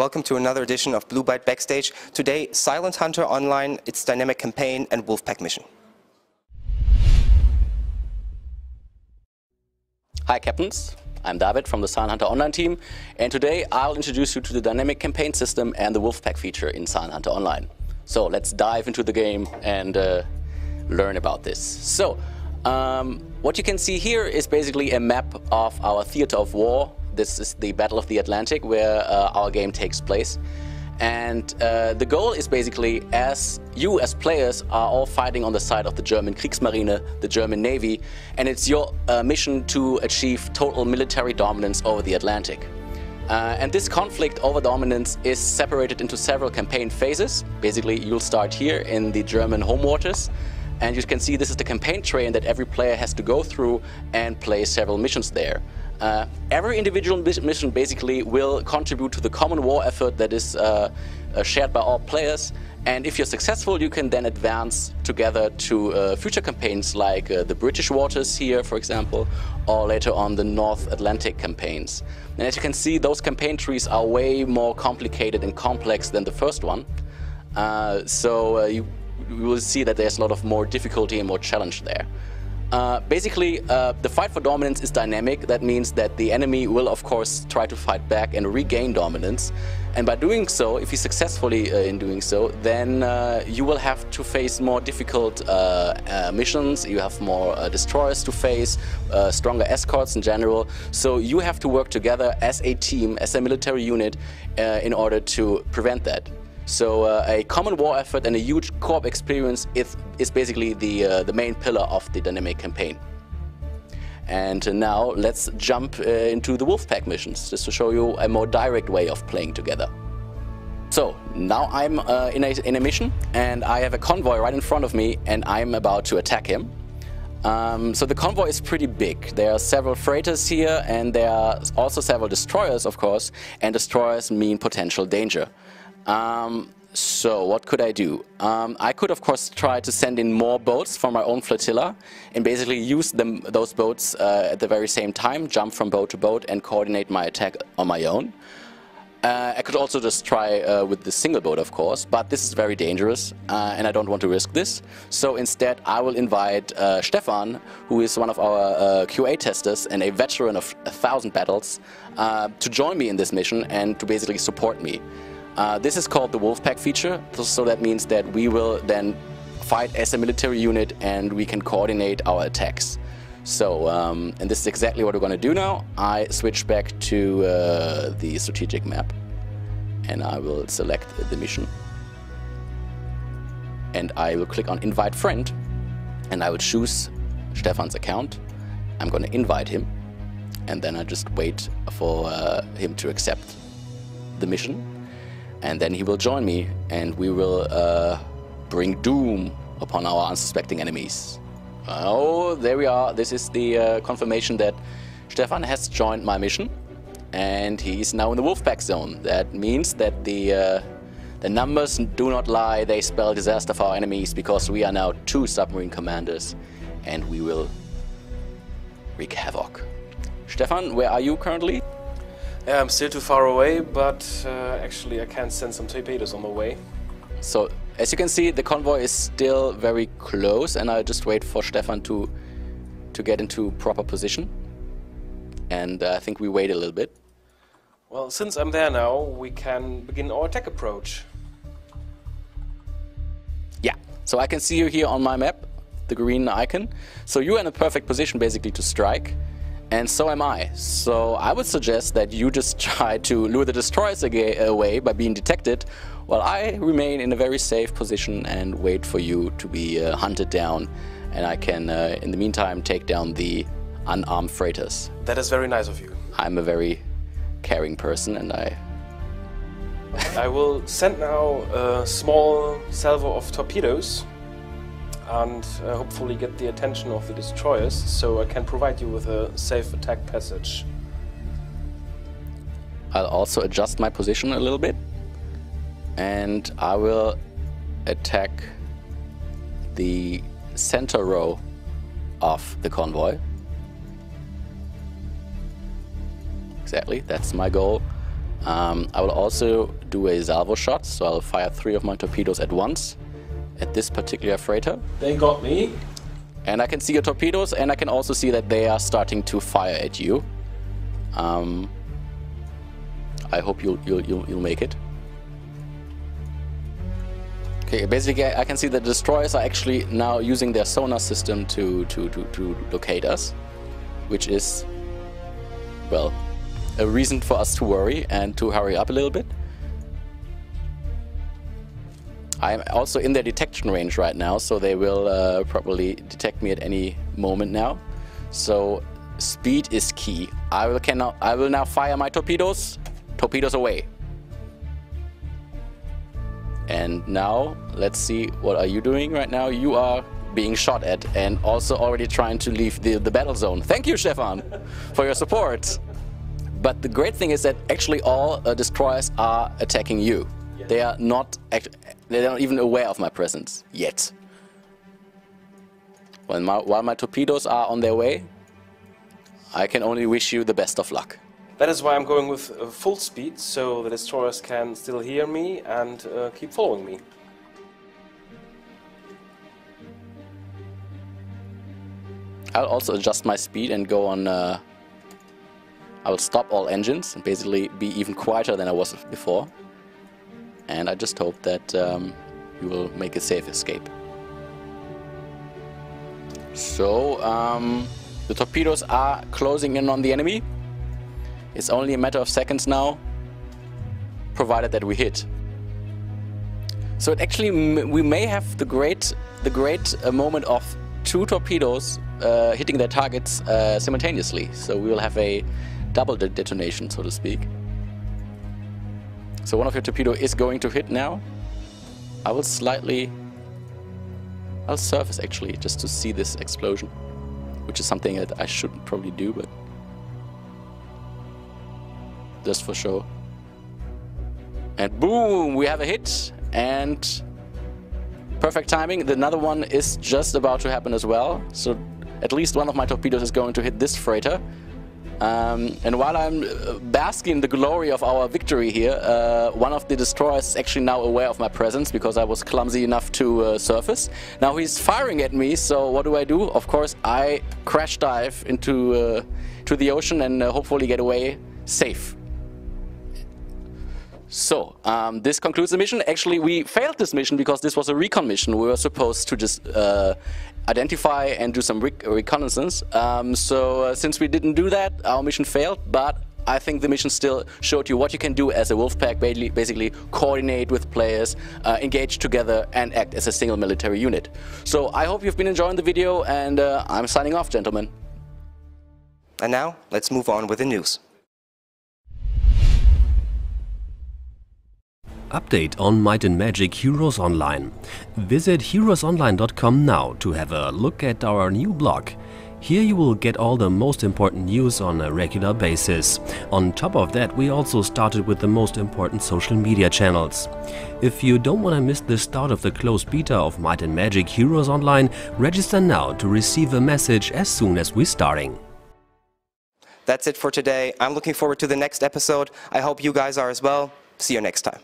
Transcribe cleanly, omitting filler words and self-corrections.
welcome to another edition of Blue Byte Backstage. Today, Silent Hunter Online, its dynamic campaign, and Wolfpack Mission. Hi Captains, I'm David from the Silent Hunter Online team, and today I'll introduce you to the dynamic campaign system and the Wolfpack feature in Silent Hunter Online. So let's dive into the game and learn about this. So, what you can see here is basically a map of our theater of war. This is the Battle of the Atlantic, where our game takes place. And the goal is basically, as players are all fighting on the side of the German Kriegsmarine, the German Navy, and it's your mission to achieve total military dominance over the Atlantic. And this conflict over dominance is separated into several campaign phases. Basically, you'll start here in the German home waters, and you can see this is the campaign train that every player has to go through and play several missions there. Every individual mission basically will contribute to the common war effort that is shared by all players, and if you're successful you can then advance together to future campaigns like the British waters here, for example, or later on the North Atlantic campaigns. And as you can see, those campaign trees are way more complicated and complex than the first one, you will see that there's a lot of more difficulty and more challenge there. Basically, the fight for dominance is dynamic. That means that the enemy will, of course, try to fight back and regain dominance. And by doing so, if he's successfully in doing so, then you will have to face more difficult missions. You have more destroyers to face, stronger escorts in general. So you have to work together as a team, as a military unit, in order to prevent that. So a common war effort and a huge co-op experience is basically the main pillar of the dynamic campaign. And now let's jump into the Wolfpack missions, just to show you a more direct way of playing together. So now I'm in a mission, and I have a convoy right in front of me, and I'm about to attack him. So the convoy is pretty big. There are several freighters here, and there are also several destroyers, of course, and destroyers mean potential danger. So what could I do? I could, of course, try to send in more boats from my own flotilla and basically use those boats at the very same time, jump from boat to boat and coordinate my attack on my own. I could also just try with the single boat, of course, but this is very dangerous and I don't want to risk this. So instead I will invite Stefan, who is one of our QA testers and a veteran of 1,000 battles, to join me in this mission and to basically support me. This is called the Wolfpack feature, so that means that we will then fight as a military unit and we can coordinate our attacks. So, and this is exactly what we're going to do now. I switch back to the strategic map and I will select the mission. And I will click on Invite Friend and I will choose Stefan's account. I'm going to invite him and then I just wait for him to accept the mission. And then he will join me, and we will bring doom upon our unsuspecting enemies. Oh, there we are. This is the confirmation that Stefan has joined my mission, and he's now in the Wolfpack zone. That means that the numbers do not lie. They spell disaster for our enemies, because we are now 2 submarine commanders, and we will wreak havoc. Stefan, where are you currently? Yeah, I'm still too far away, but actually I can send some torpedoes on the way. So, as you can see, the convoy is still very close, and I'll just wait for Stefan to get into proper position. And I think we wait a little bit. Well, since I'm there now, we can begin our attack approach. Yeah, so I can see you here on my map, the green icon. So you're in a perfect position basically to strike. And so am I. So I would suggest that you just try to lure the destroyers away by being detected, while I remain in a very safe position and wait for you to be hunted down. And I can, in the meantime, take down the unarmed freighters. That is very nice of you. I'm a very caring person, and I will send now a small salvo of torpedoes and hopefully get the attention of the destroyers, so I can provide you with a safe attack passage. I'll also adjust my position a little bit, and I will attack the center row of the convoy. Exactly, that's my goal. I will also do a salvo shot, so I'll fire 3 of my torpedoes at once at this particular freighter. They got me. And I can see your torpedoes, and I can also see that they are starting to fire at you. I hope you'll make it. Okay, basically I can see that the destroyers are actually now using their sonar system to locate us, which is, well, a reason for us to worry and to hurry up a little bit. I'm also in their detection range right now, so they will probably detect me at any moment now. So speed is key. I will now fire my torpedoes. Torpedoes away. And now let's see, what are you doing right now? You are being shot at and also already trying to leave the battle zone. Thank you, Stefan, for your support. But the great thing is that actually all destroyers are attacking you. They are not even aware of my presence yet. While my torpedoes are on their way, I can only wish you the best of luck. That is why I'm going with full speed, so the destroyers can still hear me and keep following me. I'll also adjust my speed and go on... I will stop all engines and basically be even quieter than I was before. And I just hope that you will make a safe escape. So, the torpedoes are closing in on the enemy. It's only a matter of seconds now, provided that we hit. So it actually, we may have the great moment of 2 torpedoes hitting their targets simultaneously. So we will have a double detonation, so to speak. So one of your torpedoes is going to hit now. I'll surface actually, just to see this explosion, which is something that I shouldn't probably do, but just for show. And boom, we have a hit, and perfect timing. Another one is just about to happen as well. So at least one of my torpedoes is going to hit this freighter. And while I'm basking in the glory of our victory here, one of the destroyers is actually now aware of my presence because I was clumsy enough to surface. Now he's firing at me, so what do? Of course, I crash dive into to the ocean and hopefully get away safe. So, this concludes the mission. Actually, we failed this mission because this was a recon mission. We were supposed to just identify and do some reconnaissance. Since we didn't do that, our mission failed, but I think the mission still showed you what you can do as a Wolfpack, basically coordinate with players, engage together and act as a single military unit. So I hope you've been enjoying the video, and I'm signing off, gentlemen. And now, let's move on with the news. Update on Might and Magic Heroes Online. Visit heroesonline.com now to have a look at our new blog. Here you will get all the most important news on a regular basis. On top of that, we also started with the most important social media channels. If you don't want to miss the start of the closed beta of Might and Magic Heroes Online, register now to receive a message as soon as we're starting. That's it for today. I'm looking forward to the next episode. I hope you guys are as well. See you next time.